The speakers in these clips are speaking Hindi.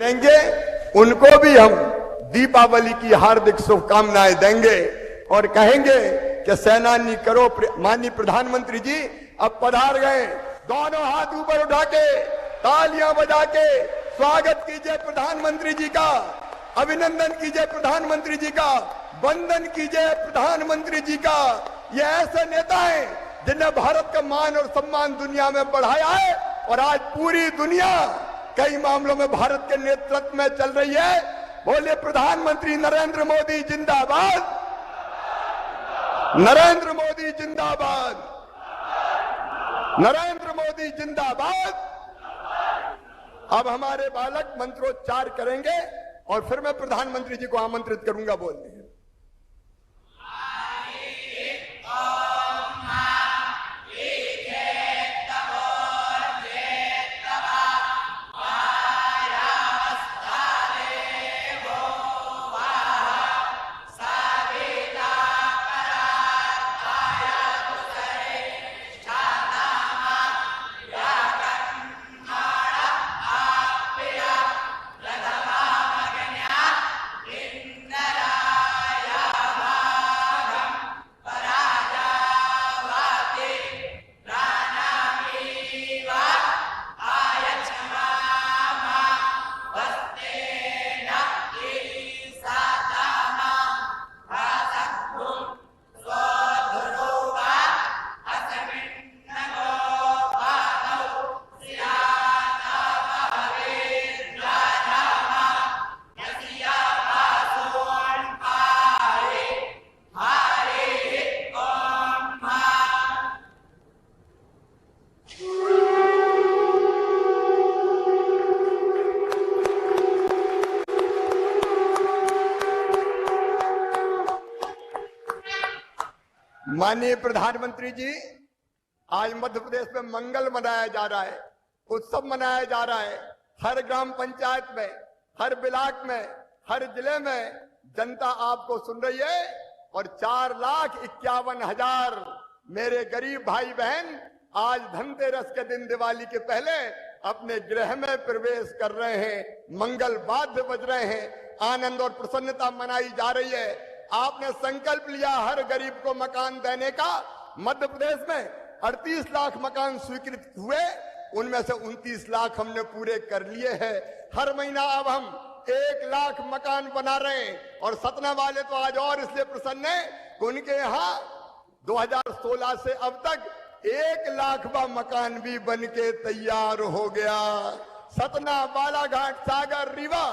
देंगे, उनको भी हम दीपावली की हार्दिक शुभकामनाएं देंगे और कहेंगे कि सेनानी करो। माननीय प्रधानमंत्री जी अब पधार गए, दोनों हाथ ऊपर उठा के तालियां बजा के स्वागत कीजिए प्रधानमंत्री जी का, अभिनंदन कीजिए प्रधानमंत्री जी का, वंदन कीजिए प्रधानमंत्री जी का। ये ऐसे नेता हैं जिन्हें भारत का मान और सम्मान दुनिया में बढ़ाया है और आज पूरी दुनिया कई मामलों में भारत के नेतृत्व में चल रही है। बोलिए प्रधानमंत्री नरेंद्र मोदी जिंदाबाद, नरेंद्र मोदी जिंदाबाद, नरेंद्र मोदी जिंदाबाद। अब हमारे बालक मंत्रोच्चार करेंगे और फिर मैं प्रधानमंत्री जी को आमंत्रित करूंगा बोलने। माननीय प्रधानमंत्री जी, आज मध्य प्रदेश में मंगल मनाया जा रहा है, उत्सव मनाया जा रहा है। हर ग्राम पंचायत में, हर ब्लॉक में, हर जिले में जनता आपको सुन रही है और 4,51,000 मेरे गरीब भाई बहन आज धनतेरस के दिन, दिवाली के पहले अपने गृह में प्रवेश कर रहे हैं। मंगल वाद्य बज रहे हैं, आनंद और प्रसन्नता मनाई जा रही है। आपने संकल्प लिया हर गरीब को मकान देने का। मध्य प्रदेश में 38 लाख मकान स्वीकृत हुए, उनमें से 29 लाख हमने पूरे कर लिए हैं। हर महीना अब हम 1 लाख मकान बना रहे हैं और सतना वाले तो आज और इसलिए प्रसन्न है कि उनके यहाँ 2016 से अब तक 1 लाखवां मकान भी बन के तैयार हो गया। सतना, बालाघाट, सागर, रीवा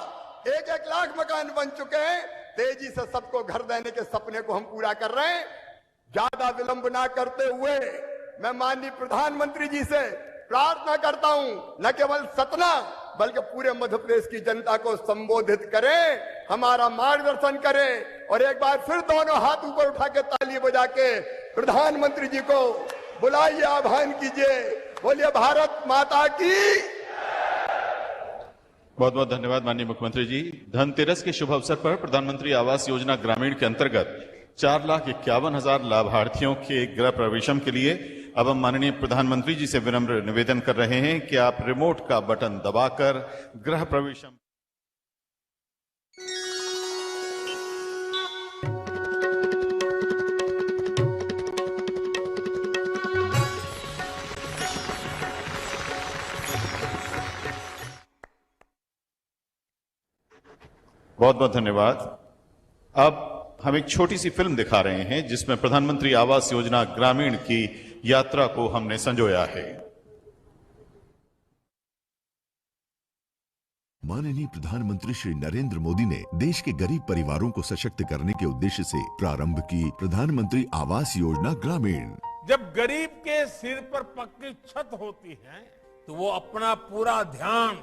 1-1 लाख मकान बन चुके हैं। तेजी से सबको घर देने के सपने को हम पूरा कर रहे हैं। ज्यादा विलंब ना करते हुए मैं माननीय प्रधानमंत्री जी से प्रार्थना करता हूं, न केवल सतना बल्कि पूरे मध्य प्रदेश की जनता को संबोधित करें, हमारा मार्गदर्शन करें और एक बार फिर दोनों हाथ ऊपर उठा के ताली बजा के प्रधानमंत्री जी को बुलाइए, आह्वान कीजिए। बोलिए भारत माता की। बहुत बहुत धन्यवाद माननीय मुख्यमंत्री जी। धनतेरस के शुभ अवसर पर प्रधानमंत्री आवास योजना ग्रामीण के अंतर्गत 4,51,000 लाभार्थियों के गृह प्रवेशम के लिए अब हम माननीय प्रधानमंत्री जी से विनम्र निवेदन कर रहे हैं कि आप रिमोट का बटन दबाकर गृह प्रवेशम। बहुत बहुत धन्यवाद। अब हम एक छोटी सी फिल्म दिखा रहे हैं जिसमें प्रधानमंत्री आवास योजना ग्रामीण की यात्रा को हमने संजोया है। माननीय प्रधानमंत्री श्री नरेंद्र मोदी ने देश के गरीब परिवारों को सशक्त करने के उद्देश्य से प्रारंभ की प्रधानमंत्री आवास योजना ग्रामीण। जब गरीब के सिर पर पक्की छत होती है तो वो अपना पूरा ध्यान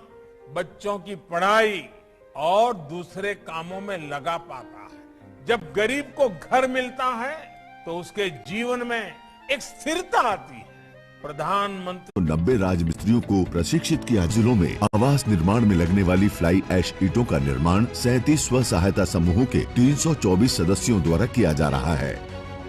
बच्चों की पढ़ाई और दूसरे कामों में लगा पाता है। जब गरीब को घर मिलता है तो उसके जीवन में एक स्थिरता आती है। प्रधानमंत्री 90 राजमिस्त्रियों को प्रशिक्षित किया। जिलों में आवास निर्माण में लगने वाली फ्लाई ऐश ईंटों का निर्माण 37 स्व सहायता समूहों के 324 सदस्यों द्वारा किया जा रहा है।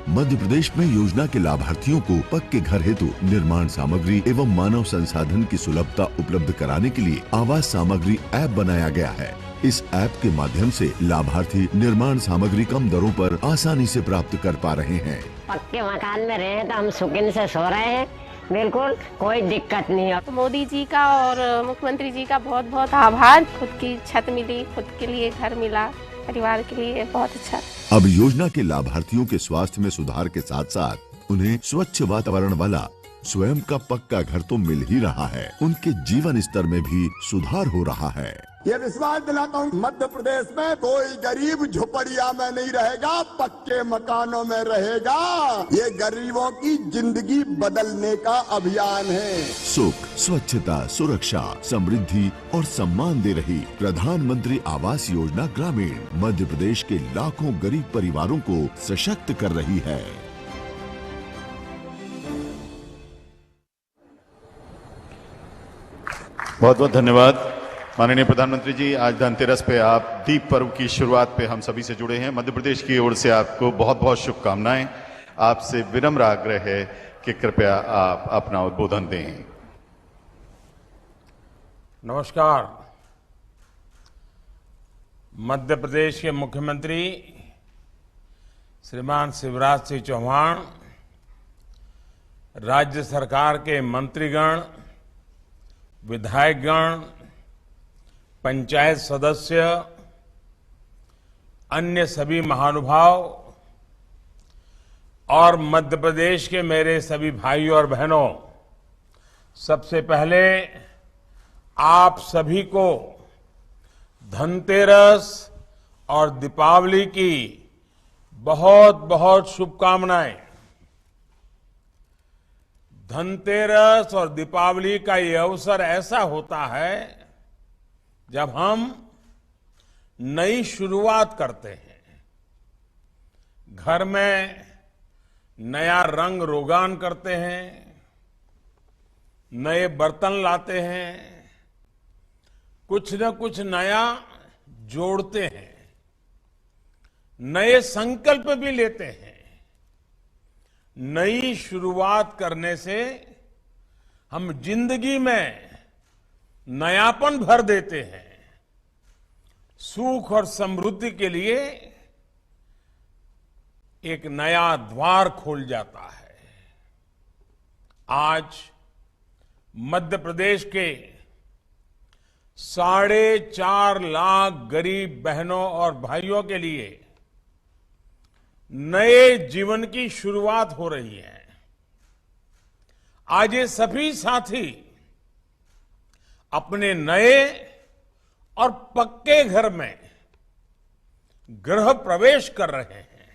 मध्य प्रदेश में योजना के लाभार्थियों को पक्के घर हेतु निर्माण सामग्री एवं मानव संसाधन की सुलभता उपलब्ध कराने के लिए आवास सामग्री ऐप बनाया गया है। इस ऐप के माध्यम से लाभार्थी निर्माण सामग्री कम दरों पर आसानी से प्राप्त कर पा रहे हैं। पक्के मकान में रहे तो हम सुकून से सो रहे हैं, बिल्कुल कोई दिक्कत नहीं है। मोदी जी का और मुख्यमंत्री जी का बहुत बहुत आभार। खुद की छत मिली, खुद के लिए घर मिला, परिवार के लिए बहुत अच्छा। अब योजना के लाभार्थियों के स्वास्थ्य में सुधार के साथ साथ उन्हें स्वच्छ वातावरण वाला स्वयं का पक्का घर तो मिल ही रहा है, उनके जीवन स्तर में भी सुधार हो रहा है। ये विश्वास दिलाता हूँ, मध्य प्रदेश में कोई गरीब झोपड़िया में नहीं रहेगा, पक्के मकानों में रहेगा। ये गरीबों की जिंदगी बदलने का अभियान है। सुख, स्वच्छता, सुरक्षा, समृद्धि और सम्मान दे रही प्रधानमंत्री आवास योजना ग्रामीण मध्य प्रदेश के लाखों गरीब परिवारों को सशक्त कर रही है। बहुत बहुत धन्यवाद माननीय प्रधानमंत्री जी। आज धनतेरस पे आप दीप पर्व की शुरुआत पे हम सभी से जुड़े हैं। मध्य प्रदेश की ओर से आपको बहुत बहुत शुभकामनाएं। आपसे विनम्र आग्रह है कि कृपया आप अपना उद्बोधन दें। नमस्कार। मध्य प्रदेश के मुख्यमंत्री श्रीमान शिवराज सिंह चौहान, राज्य सरकार के मंत्रीगण, विधायकगण, पंचायत सदस्य, अन्य सभी महानुभाव और मध्य प्रदेश के मेरे सभी भाइयों और बहनों, सबसे पहले आप सभी को धनतेरस और दीपावली की बहुत बहुत शुभकामनाएं। धनतेरस और दीपावली का ये अवसर ऐसा होता है जब हम नई शुरुआत करते हैं, घर में नया रंग रोगान करते हैं, नए बर्तन लाते हैं, कुछ न कुछ नया जोड़ते हैं, नए संकल्प भी लेते हैं। नई शुरुआत करने से हम जिंदगी में नयापन भर देते हैं। सुख और समृद्धि के लिए एक नया द्वार खोल जाता है। आज मध्य प्रदेश के 4.5 लाख गरीब बहनों और भाइयों के लिए नए जीवन की शुरुआत हो रही है। आज ये सभी साथी अपने नए और पक्के घर में गृह प्रवेश कर रहे हैं।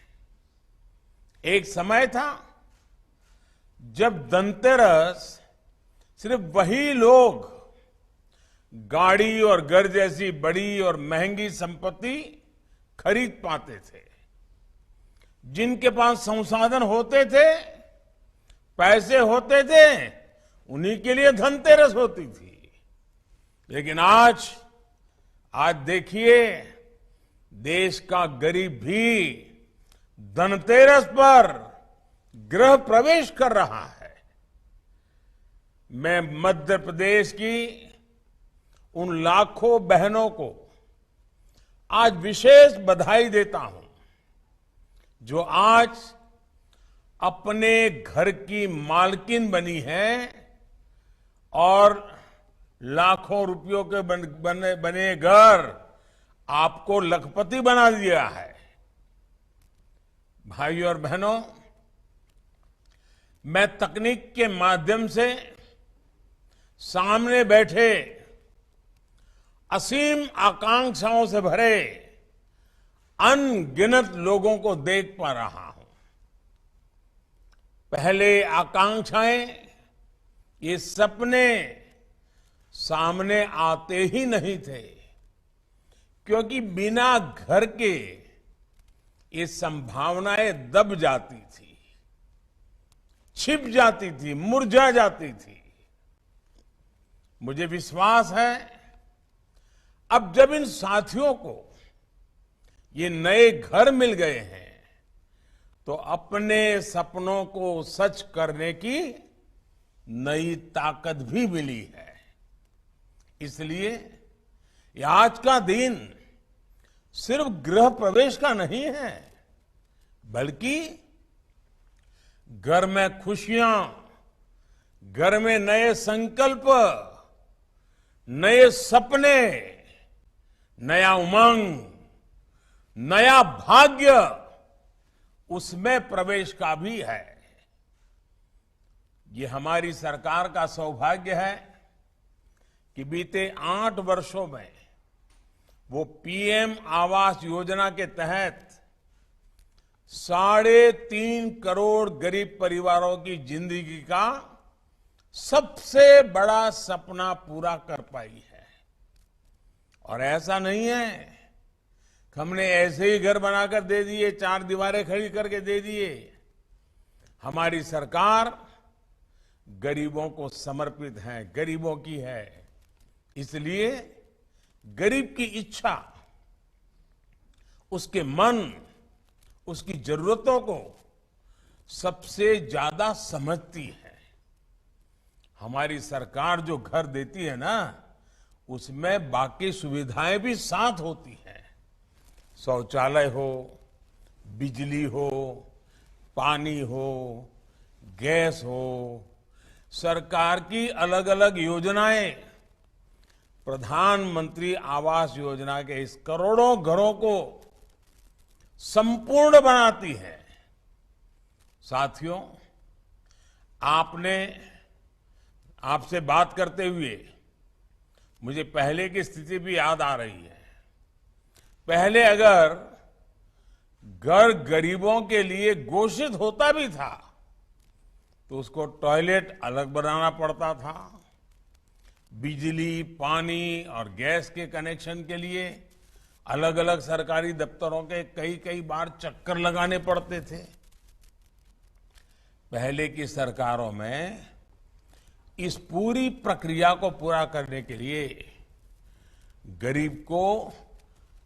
एक समय था जब धनतेरस सिर्फ वही लोग गाड़ी और घर जैसी बड़ी और महंगी संपत्ति खरीद पाते थे, जिनके पास संसाधन होते थे, पैसे होते थे, उन्हीं के लिए धनतेरस होती थी। लेकिन आज देखिए, देश का गरीब भी धनतेरस पर गृह प्रवेश कर रहा है। मैं मध्य प्रदेश की उन लाखों बहनों को आज विशेष बधाई देता हूं जो आज अपने घर की मालकिन बनी है और लाखों रुपयों के बने घर आपको लखपति बना दिया है। भाइयों और बहनों, मैं तकनीक के माध्यम से सामने बैठे असीम आकांक्षाओं से भरे अनगिनत लोगों को देख पा रहा हूं। पहले आकांक्षाएं, ये सपने सामने आते ही नहीं थे, क्योंकि बिना घर के ये संभावनाएं दब जाती थी, छिप जाती थी, मुरझा जाती थी। मुझे विश्वास है अब जब इन साथियों को ये नए घर मिल गए हैं, तो अपने सपनों को सच करने की नई ताकत भी मिली है। इसलिए ये आज का दिन सिर्फ गृह प्रवेश का नहीं है, बल्कि घर में खुशियां, घर में नए संकल्प, नए सपने, नया उमंग, नया भाग्य, उसमें प्रवेश का भी है। ये हमारी सरकार का सौभाग्य है कि बीते 8 वर्षों में वो पीएम आवास योजना के तहत 3.5 करोड़ गरीब परिवारों की जिंदगी का सबसे बड़ा सपना पूरा कर पाई है। और ऐसा नहीं है हमने ऐसे ही घर बनाकर दे दिए, 4 दीवारें खड़ी करके दे दिए। हमारी सरकार गरीबों को समर्पित है, गरीबों की है। इसलिए गरीब की इच्छा, उसके मन, उसकी जरूरतों को सबसे ज्यादा समझती है। हमारी सरकार जो घर देती है ना, उसमें बाकी सुविधाएं भी साथ होती हैं। शौचालय हो, बिजली हो, पानी हो, गैस हो, सरकार की अलग अलग योजनाएं, प्रधानमंत्री आवास योजना के इस करोड़ों घरों को संपूर्ण बनाती है। साथियों, आपसे बात करते हुए मुझे पहले की स्थिति भी याद आ रही है। पहले अगर घर गरीबों के लिए घोषित होता भी था तो उसको टॉयलेट अलग बनाना पड़ता था। बिजली, पानी और गैस के कनेक्शन के लिए अलग अलग सरकारी दफ्तरों के कई बार चक्कर लगाने पड़ते थे। पहले की सरकारों में इस पूरी प्रक्रिया को पूरा करने के लिए गरीब को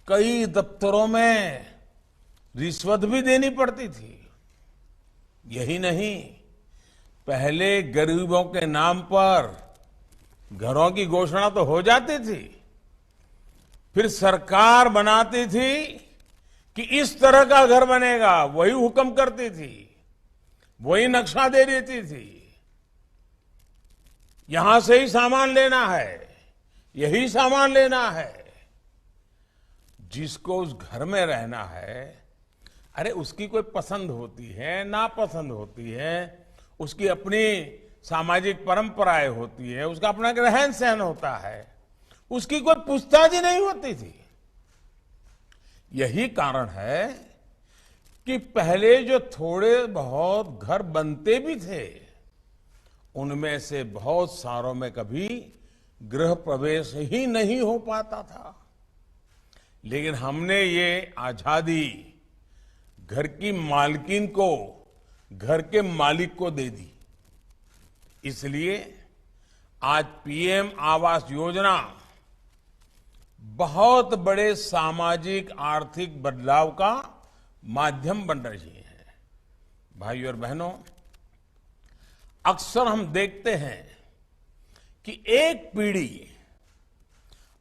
कई दफ्तरों में रिश्वत भी देनी पड़ती थी। यही नहीं, पहले गरीबों के नाम पर घरों की घोषणा तो हो जाती थी, फिर सरकार बनाती थी कि इस तरह का घर बनेगा, वही हुक्म करती थी, वही नक्शा दे देती थी। यहां से ही सामान लेना है, यही सामान लेना है। जिसको उस घर में रहना है, अरे उसकी कोई पसंद होती है, नापसंद होती है, उसकी अपनी सामाजिक परंपराएं होती है, उसका अपना रहन सहन होता है, उसकी कोई पूछताछ ही नहीं होती थी। यही कारण है कि पहले जो थोड़े बहुत घर बनते भी थे, उनमें से बहुत सारों में कभी गृह प्रवेश ही नहीं हो पाता था। लेकिन हमने ये आजादी घर की मालकिन को, घर के मालिक को दे दी। इसलिए आज पीएम आवास योजना बहुत बड़े सामाजिक आर्थिक बदलाव का माध्यम बन रही है। भाइयों और बहनों, अक्सर हम देखते हैं कि एक पीढ़ी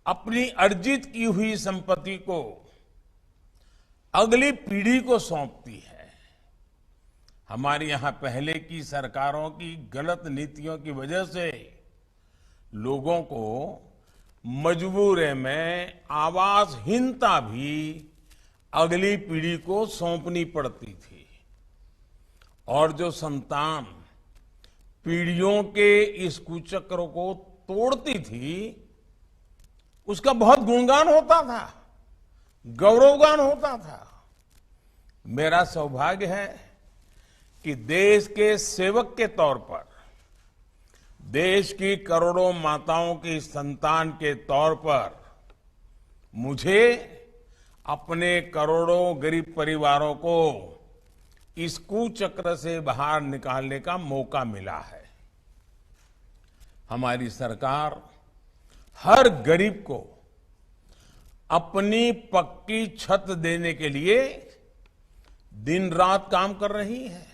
अपनी अर्जित की हुई संपत्ति को अगली पीढ़ी को सौंपती है। हमारे यहां पहले की सरकारों की गलत नीतियों की वजह से लोगों को मजबूरी में आवासहीनता भी अगली पीढ़ी को सौंपनी पड़ती थी। और जो संतान पीढ़ियों के इस कुचक्र को तोड़ती थी, उसका बहुत गुणगान होता था, गौरवगान होता था। मेरा सौभाग्य है कि देश के सेवक के तौर पर, देश की करोड़ों माताओं की संतान के तौर पर मुझे अपने करोड़ों गरीब परिवारों को इस कुचक्र से बाहर निकालने का मौका मिला है। हमारी सरकार हर गरीब को अपनी पक्की छत देने के लिए दिन रात काम कर रही है।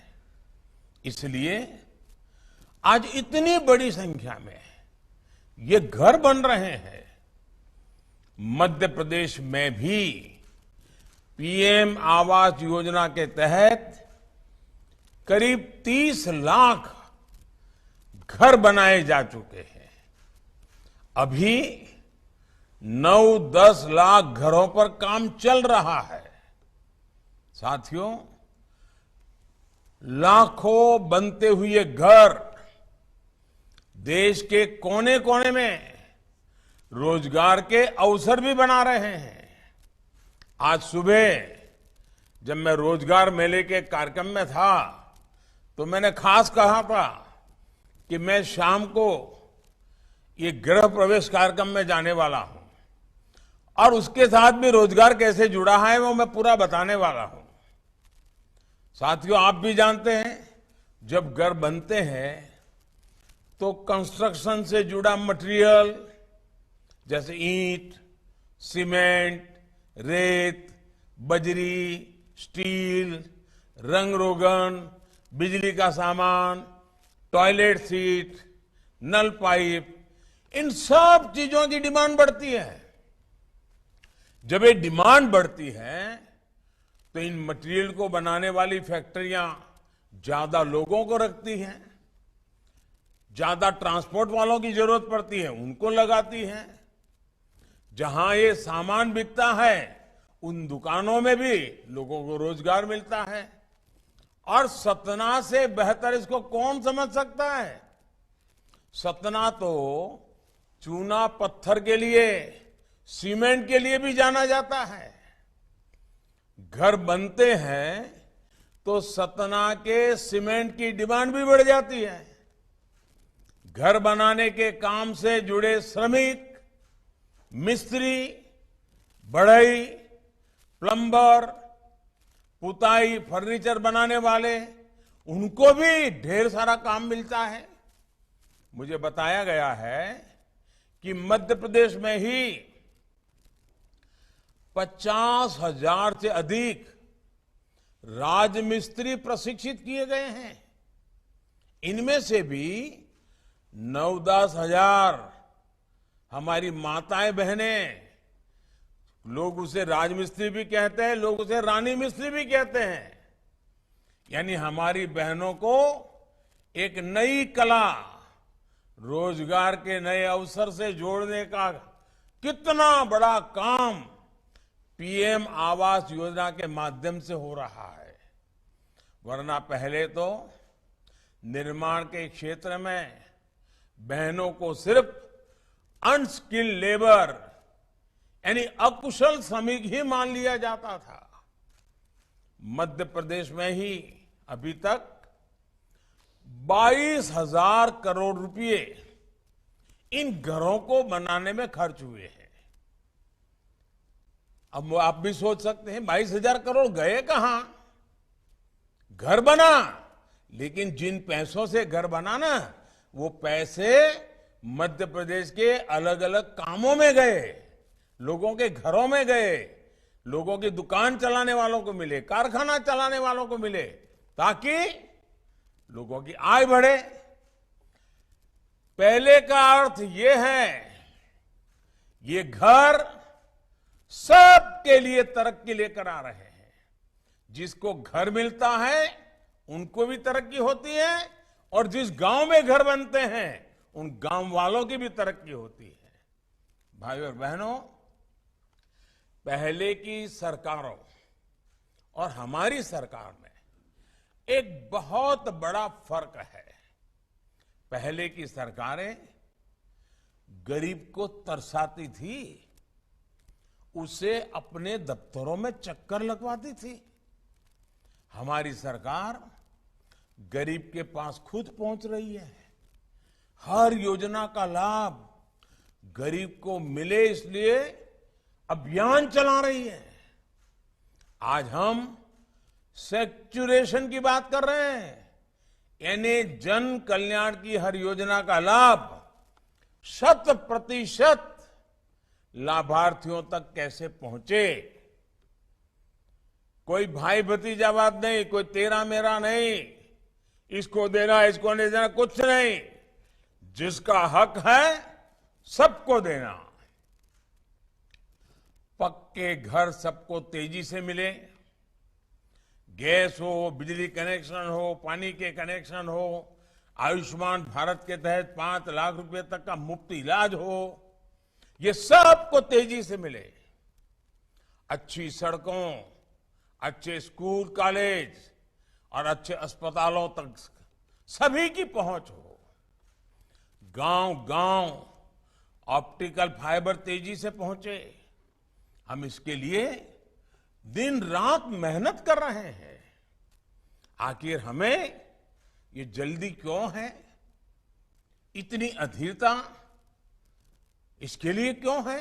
इसलिए आज इतनी बड़ी संख्या में ये घर बन रहे हैं। मध्य प्रदेश में भी पीएम आवास योजना के तहत करीब 30 लाख घर बनाए जा चुके हैं। अभी 9-10 लाख घरों पर काम चल रहा है। साथियों, लाखों बनते हुए घर देश के कोने कोने में रोजगार के अवसर भी बना रहे हैं। आज सुबह जब मैं रोजगार मेले के कार्यक्रम में था तो मैंने खास कहा था कि मैं शाम को ये गृह प्रवेश कार्यक्रम में जाने वाला हूं और उसके साथ भी रोजगार कैसे जुड़ा है वो मैं पूरा बताने वाला हूं। साथियों, आप भी जानते हैं जब घर बनते हैं तो कंस्ट्रक्शन से जुड़ा मटेरियल जैसे ईंट, सीमेंट, रेत, बजरी, स्टील, रंग रोगन, बिजली का सामान, टॉयलेट सीट, नल पाइप, इन सब चीजों की डिमांड बढ़ती है। जब ये डिमांड बढ़ती है तो इन मटेरियल को बनाने वाली फैक्ट्रियां ज्यादा लोगों को रखती हैं, ज्यादा ट्रांसपोर्ट वालों की जरूरत पड़ती है, उनको लगाती हैं। जहां ये सामान बिकता है उन दुकानों में भी लोगों को रोजगार मिलता है। और सतना से बेहतर इसको कौन समझ सकता है। सतना तो चूना पत्थर के लिए, सीमेंट के लिए भी जाना जाता है। घर बनते हैं तो सतना के सीमेंट की डिमांड भी बढ़ जाती है। घर बनाने के काम से जुड़े श्रमिक, मिस्त्री, बढ़ई, प्लम्बर, पुताई, फर्नीचर बनाने वाले, उनको भी ढेर सारा काम मिलता है। मुझे बताया गया है कि मध्य प्रदेश में ही 50,000 से अधिक राजमिस्त्री प्रशिक्षित किए गए हैं। इनमें से भी 9-10 हजार हमारी माताएं बहनें, लोग उसे राजमिस्त्री भी कहते हैं, लोग उसे रानी मिस्त्री भी कहते हैं। यानी हमारी बहनों को एक नई कला, रोजगार के नए अवसर से जोड़ने का कितना बड़ा काम पीएम आवास योजना के माध्यम से हो रहा है। वरना पहले तो निर्माण के क्षेत्र में बहनों को सिर्फ अनस्किल्ड लेबर यानी अकुशल श्रमिक ही मान लिया जाता था। मध्य प्रदेश में ही अभी तक 22,000 करोड़ रुपए इन घरों को बनाने में खर्च हुए हैं। अब आप भी सोच सकते हैं 22,000 करोड़ गए कहां। घर बना, लेकिन जिन पैसों से घर बना ना, वो पैसे मध्य प्रदेश के अलग अलग कामों में गए, लोगों के घरों में गए, लोगों की दुकान चलाने वालों को मिले, कारखाना चलाने वालों को मिले, ताकि लोगों की आय बढ़े। पहले का अर्थ ये है, ये घर सबके लिए तरक्की लेकर आ रहे हैं। जिसको घर मिलता है उनको भी तरक्की होती है और जिस गांव में घर बनते हैं उन गांव वालों की भी तरक्की होती है। भाइयों और बहनों, पहले की सरकारों और हमारी सरकार में एक बहुत बड़ा फर्क है। पहले की सरकारें गरीब को तरसाती थी, उसे अपने दफ्तरों में चक्कर लगवाती थी। हमारी सरकार गरीब के पास खुद पहुंच रही है। हर योजना का लाभ गरीब को मिले इसलिए अभियान चला रही है। आज हम सेक्चुरेशन की बात कर रहे हैं, यानी जन कल्याण की हर योजना का लाभ 100% लाभार्थियों तक कैसे पहुंचे। कोई भाई भतीजावाद नहीं, कोई तेरा मेरा नहीं, इसको देना इसको नहीं देना, कुछ नहीं। जिसका हक है सबको देना। पक्के घर सबको तेजी से मिले, गैस हो, बिजली कनेक्शन हो, पानी के कनेक्शन हो, आयुष्मान भारत के तहत 5 लाख रुपए तक का मुफ्त इलाज हो, ये सबको तेजी से मिले। अच्छी सड़कों, अच्छे स्कूल कॉलेज और अच्छे अस्पतालों तक सभी की पहुंच हो। गांव गांव ऑप्टिकल फाइबर तेजी से पहुंचे। हम इसके लिए दिन रात मेहनत कर रहे हैं। आखिर हमें ये जल्दी क्यों है, इतनी अधीरता इसके लिए क्यों है?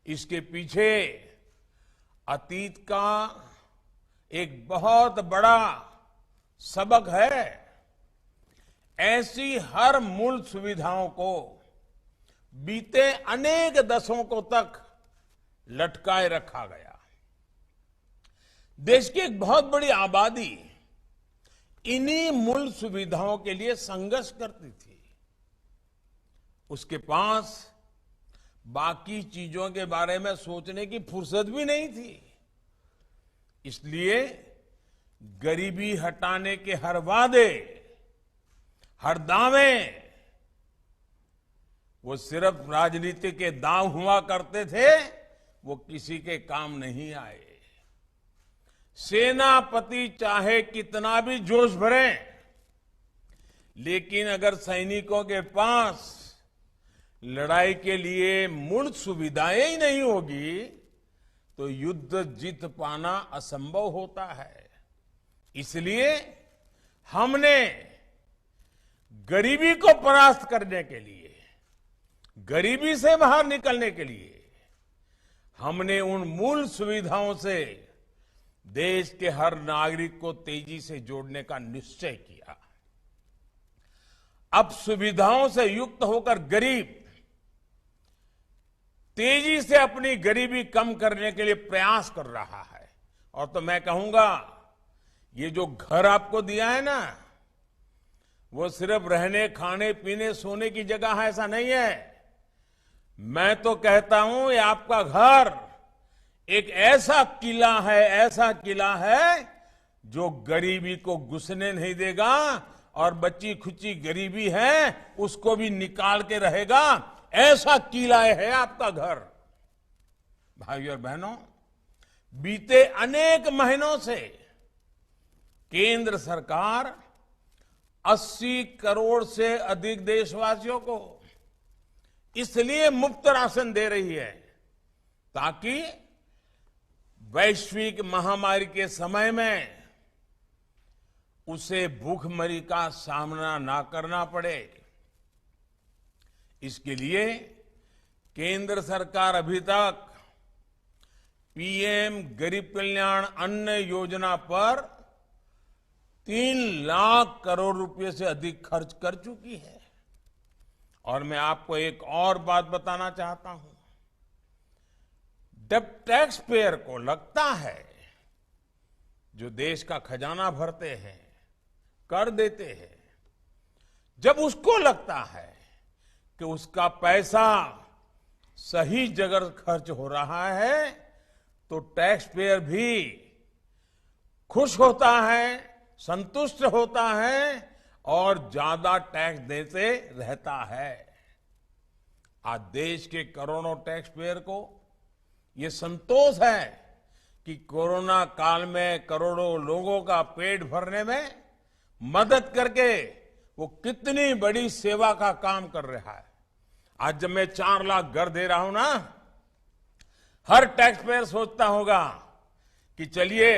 इसके पीछे अतीत का एक बहुत बड़ा सबक है। ऐसी हर मूल सुविधाओं को बीते अनेक दशकों तक लटकाए रखा गया। देश की एक बहुत बड़ी आबादी इन्हीं मूल सुविधाओं के लिए संघर्ष करती थी। उसके पास बाकी चीजों के बारे में सोचने की फुर्सत भी नहीं थी। इसलिए गरीबी हटाने के हर वादे, हर दावे, वो सिर्फ राजनीति के दांव हुआ करते थे, वो किसी के काम नहीं आए। सेनापति चाहे कितना भी जोश भरे, लेकिन अगर सैनिकों के पास लड़ाई के लिए मूल सुविधाएं ही नहीं होगी तो युद्ध जीत पाना असंभव होता है। इसलिए हमने गरीबी को परास्त करने के लिए, गरीबी से बाहर निकलने के लिए हमने उन मूल सुविधाओं से देश के हर नागरिक को तेजी से जोड़ने का निश्चय किया। अब सुविधाओं से युक्त होकर गरीब तेजी से अपनी गरीबी कम करने के लिए प्रयास कर रहा है। और तो मैं कहूंगा, ये जो घर आपको दिया है ना, वो सिर्फ रहने, खाने, पीने, सोने की जगह है, ऐसा नहीं है। मैं तो कहता हूं ये आपका घर एक ऐसा किला है, ऐसा किला है जो गरीबी को घुसने नहीं देगा और बच्ची खुची गरीबी है उसको भी निकाल के रहेगा। ऐसा किला है आपका घर। भाइयों और बहनों, बीते अनेक महीनों से केंद्र सरकार 80 करोड़ से अधिक देशवासियों को इसलिए मुफ्त राशन दे रही है ताकि वैश्विक महामारी के समय में उसे भूखमरी का सामना ना करना पड़े। इसके लिए केंद्र सरकार अभी तक पीएम गरीब कल्याण अन्न योजना पर 3 लाख करोड़ रुपए से अधिक खर्च कर चुकी है। और मैं आपको एक और बात बताना चाहता हूं। जब टैक्स पेयर को लगता है, जो देश का खजाना भरते हैं, कर देते हैं, जब उसको लगता है कि उसका पैसा सही जगह खर्च हो रहा है, तो टैक्स पेयर भी खुश होता है, संतुष्ट होता है और ज्यादा टैक्स देते रहता है। आज देश के करोड़ों टैक्स पेयर को ये संतोष है कि कोरोना काल में करोड़ों लोगों का पेट भरने में मदद करके वो कितनी बड़ी सेवा का काम कर रहा है। आज जब मैं 4 लाख घर दे रहा हूं ना, हर टैक्स पेयर सोचता होगा कि चलिए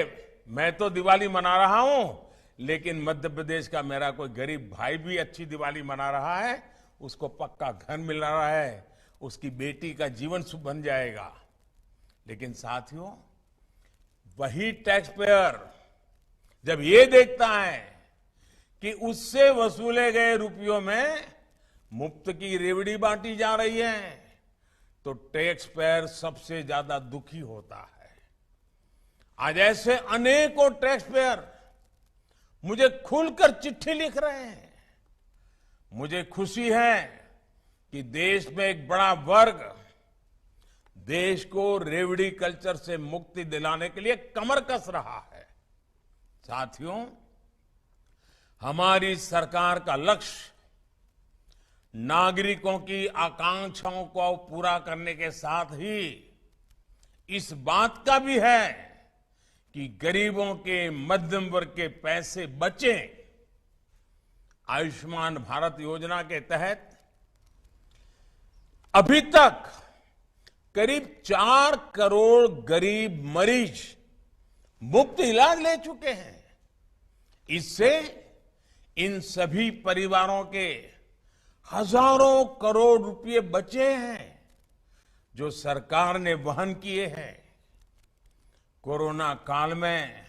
मैं तो दिवाली मना रहा हूं, लेकिन मध्य प्रदेश का मेरा कोई गरीब भाई भी अच्छी दिवाली मना रहा है, उसको पक्का घर मिल रहा है, उसकी बेटी का जीवन शुभ बन जाएगा। लेकिन साथियों, वही टैक्स पेयर जब ये देखता है कि उससे वसूले गए रुपयों में मुफ्त की रेवड़ी बांटी जा रही है, तो टैक्स पेयर सबसे ज्यादा दुखी होता है। आज ऐसे अनेकों टैक्स पेयर मुझे खुलकर चिट्ठी लिख रहे हैं। मुझे खुशी है कि देश में एक बड़ा वर्ग देश को रेवड़ी कल्चर से मुक्ति दिलाने के लिए कमर कस रहा है। साथियों, हमारी सरकार का लक्ष्य नागरिकों की आकांक्षाओं को पूरा करने के साथ ही इस बात का भी है कि गरीबों के, मध्यम वर्ग के पैसे बचें। आयुष्मान भारत योजना के तहत अभी तक करीब 4 करोड़ गरीब मरीज मुफ्त इलाज ले चुके हैं। इससे इन सभी परिवारों के हजारों करोड़ रुपए बचे हैं जो सरकार ने वहन किए हैं। कोरोना काल में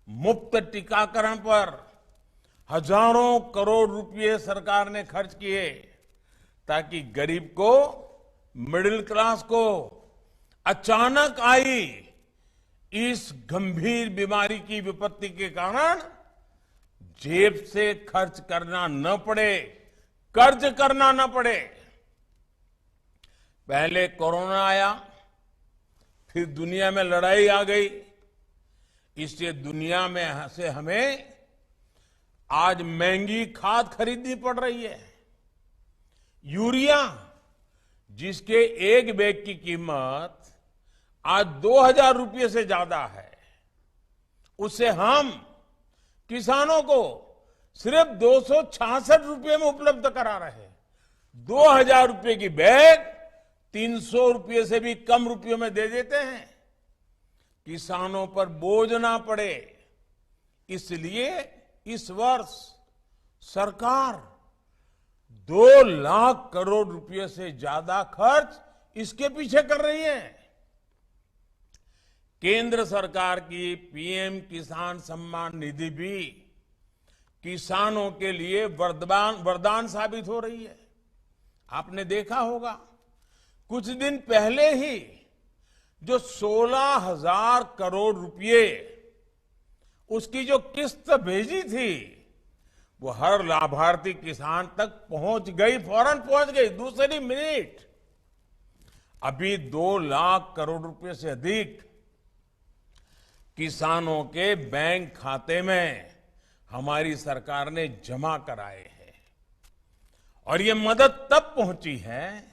मुफ्त टीकाकरण पर हजारों करोड़ रुपए सरकार ने खर्च किए ताकि गरीब को, मिडिल क्लास को अचानक आई इस गंभीर बीमारी की विपत्ति के कारण जेब से खर्च करना न पड़े, कर्ज करना न पड़े। पहले कोरोना आया, फिर दुनिया में लड़ाई आ गई। इससे दुनिया में से हमें आज महंगी खाद खरीदनी पड़ रही है। यूरिया, जिसके एक बैग की कीमत आज 2000 रुपये से ज्यादा है, उससे हम किसानों को सिर्फ 266 रुपये में उपलब्ध करा रहे हैं। 2000 रुपये की बैग 300 रुपये से भी कम रुपयों में दे देते हैं। किसानों पर बोझ ना पड़े, इसलिए इस वर्ष सरकार 2 लाख करोड़ रुपये से ज्यादा खर्च इसके पीछे कर रही है। केंद्र सरकार की पीएम किसान सम्मान निधि भी किसानों के लिए वरदान साबित हो रही है। आपने देखा होगा, कुछ दिन पहले ही जो 16,000 करोड़ रुपए उसकी जो किस्त भेजी थी, वो हर लाभार्थी किसान तक पहुंच गई, फौरन पहुंच गई, दूसरी मिनट। अभी 2 लाख करोड़ रुपए से अधिक किसानों के बैंक खाते में हमारी सरकार ने जमा कराए हैं। और ये मदद तब पहुंची है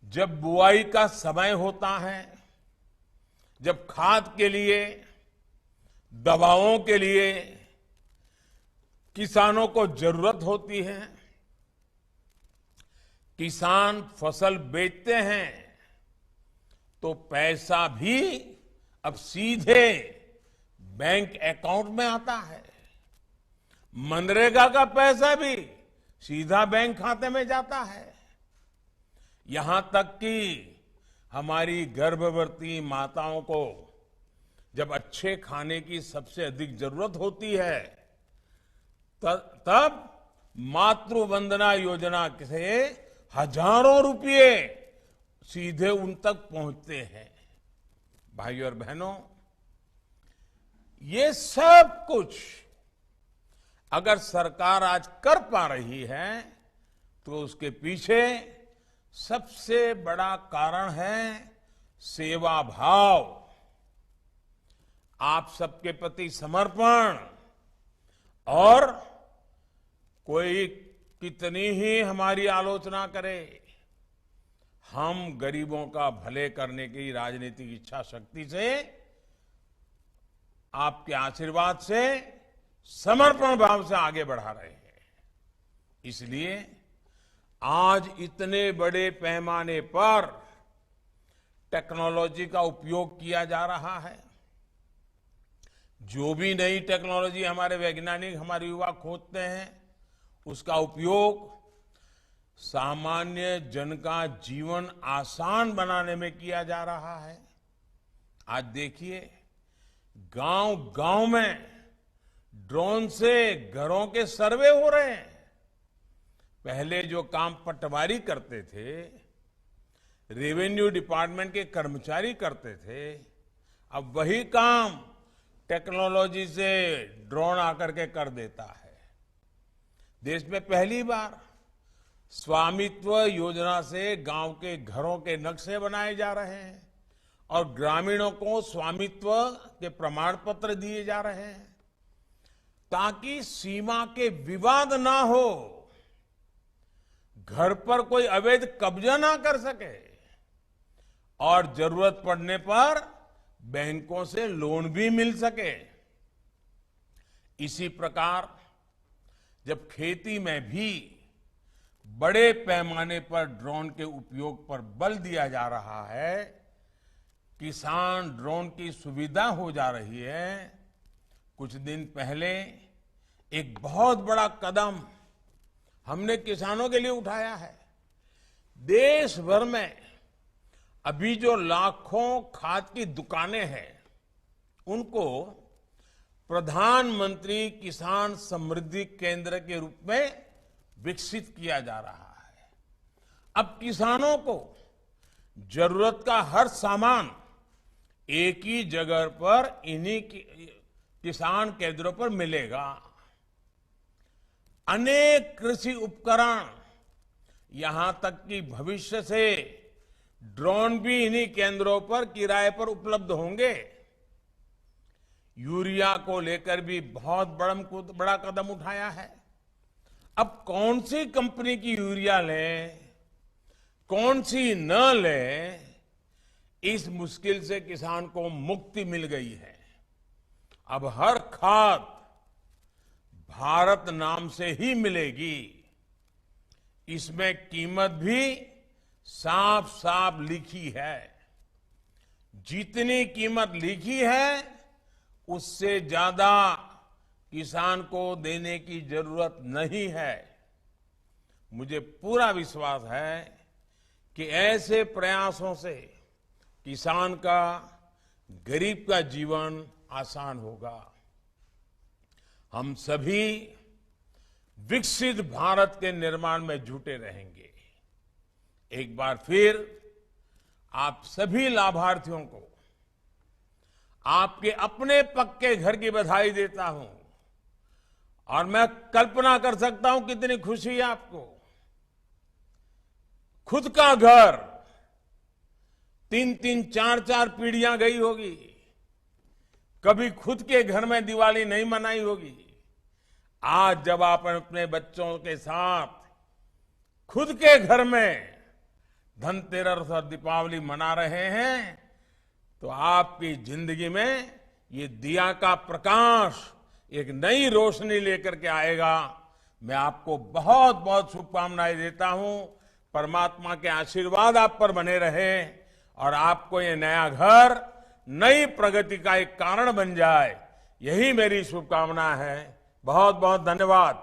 जब बुआई का समय होता है, जब खाद के लिए, दवाओं के लिए किसानों को जरूरत होती है। किसान फसल बेचते हैं तो पैसा भी अब सीधे बैंक अकाउंट में आता है। मनरेगा का पैसा भी सीधा बैंक खाते में जाता है। यहां तक कि हमारी गर्भवती माताओं को जब अच्छे खाने की सबसे अधिक जरूरत होती है, तब मातृ वंदना योजना से हजारों रुपए सीधे उन तक पहुंचते हैं। भाइयों और बहनों, ये सब कुछ अगर सरकार आज कर पा रही है तो उसके पीछे सबसे बड़ा कारण है सेवा भाव, आप सबके प्रति समर्पण। और कोई कितनी ही हमारी आलोचना करे, हम गरीबों का भले करने की राजनीतिक इच्छा शक्ति से, आपके आशीर्वाद से, समर्पण भाव से आगे बढ़ा रहे हैं। इसलिए आज इतने बड़े पैमाने पर टेक्नोलॉजी का उपयोग किया जा रहा है। जो भी नई टेक्नोलॉजी हमारे वैज्ञानिक, हमारे युवा खोजते हैं, उसका उपयोग सामान्य जन का जीवन आसान बनाने में किया जा रहा है। आज देखिए, गांव-गांव में ड्रोन से घरों के सर्वे हो रहे हैं। पहले जो काम पटवारी करते थे, रेवेन्यू डिपार्टमेंट के कर्मचारी करते थे, अब वही काम टेक्नोलॉजी से ड्रोन आकर के कर देता है। देश में पहली बार स्वामित्व योजना से गांव के घरों के नक्शे बनाए जा रहे हैं और ग्रामीणों को स्वामित्व के प्रमाण पत्र दिए जा रहे हैं ताकि सीमा के विवाद ना हो, घर पर कोई अवैध कब्जा ना कर सके और जरूरत पड़ने पर बैंकों से लोन भी मिल सके। इसी प्रकार जब खेती में भी बड़े पैमाने पर ड्रोन के उपयोग पर बल दिया जा रहा है, किसान ड्रोन की सुविधा हो जा रही है। कुछ दिन पहले एक बहुत बड़ा कदम हमने किसानों के लिए उठाया है। देश भर में अभी जो लाखों खाद की दुकानें हैं, उनको प्रधानमंत्री किसान समृद्धि केंद्र के रूप में विकसित किया जा रहा है। अब किसानों को जरूरत का हर सामान एक ही जगह पर इन्हीं किसान केंद्रों पर मिलेगा। अनेक कृषि उपकरण, यहां तक कि भविष्य से ड्रोन भी इन्हीं केंद्रों पर किराए पर उपलब्ध होंगे। यूरिया को लेकर भी बहुत बड़ा कदम उठाया है। अब कौन सी कंपनी की यूरिया लें, कौन सी न लें, इस मुश्किल से किसान को मुक्ति मिल गई है। अब हर खाद भारत नाम से ही मिलेगी। इसमें कीमत भी साफ साफ लिखी है। जितनी कीमत लिखी है उससे ज्यादा किसान को देने की जरूरत नहीं है। मुझे पूरा विश्वास है कि ऐसे प्रयासों से किसान का, गरीब का जीवन आसान होगा। हम सभी विकसित भारत के निर्माण में जुटे रहेंगे। एक बार फिर आप सभी लाभार्थियों को आपके अपने पक्के घर की बधाई देता हूं और मैं कल्पना कर सकता हूं कितनी खुशी है आपको। खुद का घर 3-3, 4-4 पीढ़ियां गई होगी, कभी खुद के घर में दिवाली नहीं मनाई होगी। आज जब आप अपने बच्चों के साथ खुद के घर में धनतेरस और दीपावली मना रहे हैं, तो आपकी जिंदगी में ये दिया का प्रकाश एक नई रोशनी लेकर के आएगा। मैं आपको बहुत बहुत शुभकामनाएं देता हूं। परमात्मा के आशीर्वाद आप पर बने रहे और आपको ये नया घर नई प्रगति का एक कारण बन जाए, यही मेरी शुभकामना है। बहुत बहुत धन्यवाद।